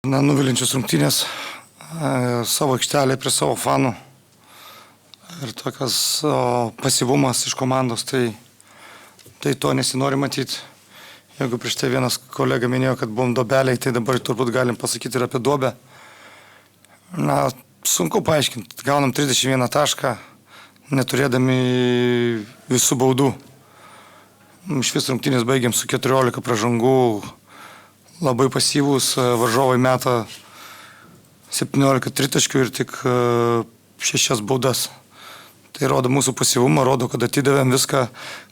Nuvilinčius rungtynės savo aikštelėje prie savo fanų ir tokias pasyvumas iš komandos, tai to nesinori matyti. Jeigu prieš tai vienas kolega minėjo, kad buvom dobeliai, tai dabar turbūt galim pasakyti ir apie duobę. Sunku paaiškinti. Gaunam 31 tašką, neturėdami visų baudų. Iš vis rungtynės baigėm su 14 pražangų. Labai pasyvūs, varžovai meta 17 tritaškių ir tik 6 baudas. Tai rodo mūsų pasyvumą, rodo, kad atidavėm viską,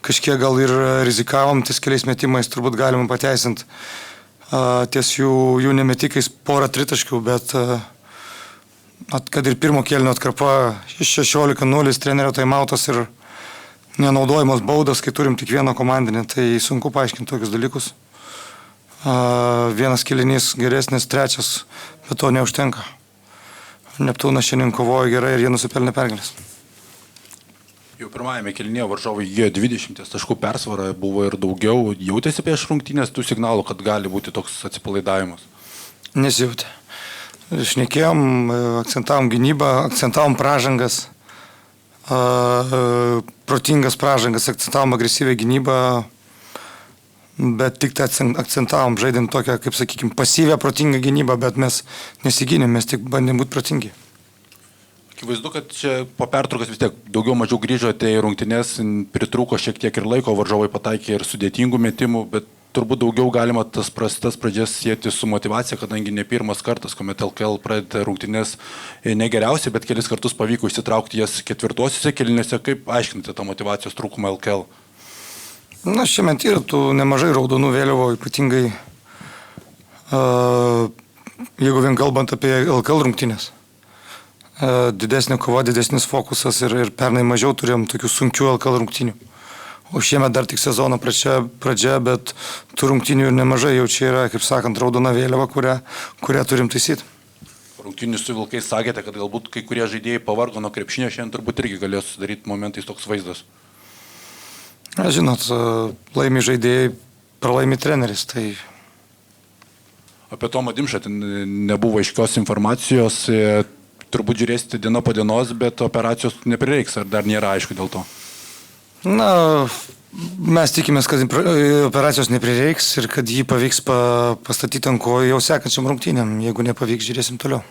kažkiek gal ir rizikavom, ties keliais metimais turbūt galima pateisinti ties jų nemetikais porą tritaškių, bet kad ir pirmo kėlinio atkarpa 16-0, trenerio taimautas ir nenaudojamos baudos, kai turim tik vieną komandinę, tai sunku paaiškinti tokius dalykus. Vienas kėlinys geresnis, trečias, bet to neužtenka. Neptūnas šiandien kovojo gerai ir jie nusipelnė pergalės. Jau pirmajame kėlinyje varžovai įgijo 20 taškų persvarą, buvo ir daugiau. Jautėsi prieš rungtynės tų signalų, kad gali būti toks atsipalaidavimas? Nesijautė. Šnekėjom, akcentavom gynybą, akcentavom pražangas, protingas pražangas, akcentavom agresyvią gynybą, bet tik tai akcentavom, žaidėm tokią, kaip sakykime, pasyvę, protingą gynybą, bet mes nesigynėm, mes tik bandėm būti protingi. Akivaizdu, kad čia po pertraukos vis tiek daugiau mažiau grįžote į rungtynes, pritrūko šiek tiek ir laiko, varžovai pataikė ir sudėtingų metimų, bet turbūt daugiau galima tas prastas pradžias sieti su motyvacija, kadangi ne pirmas kartas, kuomet LKL pradeda rungtynes negeriausiai, bet kelis kartus pavyko išsitraukti jas ketvirtuosiuose kėliniuose. Kaip aiškinate tą motyvacijos trūkumą LKL? Šiemet yra tų nemažai raudonų vėliavų, ypatingai jeigu vien kalbant apie LKL rungtynės. Didesnė kova, didesnis fokusas ir pernai mažiau turėjom tokių sunkių LKL rungtynių. O šiemet dar tik sezono pradžia, bet tų rungtynių ir nemažai, jau čia yra, kaip sakant, raudona vėliava, kurią turim taisyti. Rungtynių su Vilkais sakėte, kad galbūt kai kurie žaidėjai pavargo nuo krepšinio, šiandien turbūt irgi galėjo susidaryti momentais toks vaizdas. Žinot, laimi žaidėjai, pralaimi treneris, tai... Apie Tomą Dimšą nebuvo aiškios informacijos, turbūt žiūrėsite diena po dienos, bet operacijos neprireiks, ar dar nėra aišku dėl to? Mes tikimės, kad operacijos neprireiks ir kad jį pavyks pastatyti ant kojų jau sekančiam rungtynėm, jeigu nepavyks, žiūrėsim toliau.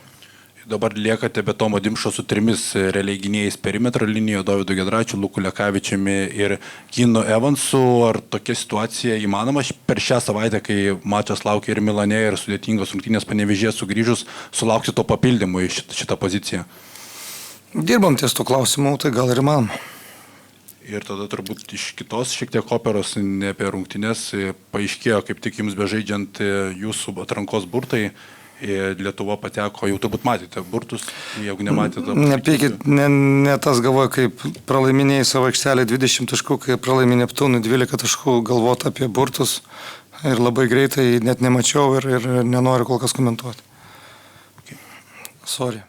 Dabar liekate be Tomo Dimšo su 3 realiai gynėjais perimetro linijoje, Dovydu Giedraičiu, Luku Lekavičiumi ir Keanu Evansu. Ar tokia situacija įmanoma per šią savaitę, kai mačas laukia ir Milane, ir sudėtingos rungtynės Panevėžyje sugrįžus, sulaukti to papildymo į šitą poziciją? Dirbam ties to klausimu, tai gal ir įmanoma. Ir tada turbūt iš kitos šiek tiek operos, ne apie rungtynės, paaiškėjo, kaip tik jums bežaidžiant jūsų atrankos burtai. Lietuva pateko, jau turbūt matėte burtus, jeigu nematėte. Nepykit, ne tas galvoju, kaip pralaiminėjai savo aikštelę 20 taškų, kai pralaiminė Neptūnui 12 taškų, galvoti apie burtus ir labai greitai net nemačiau ir nenoriu kol kas komentuoti. Sorry.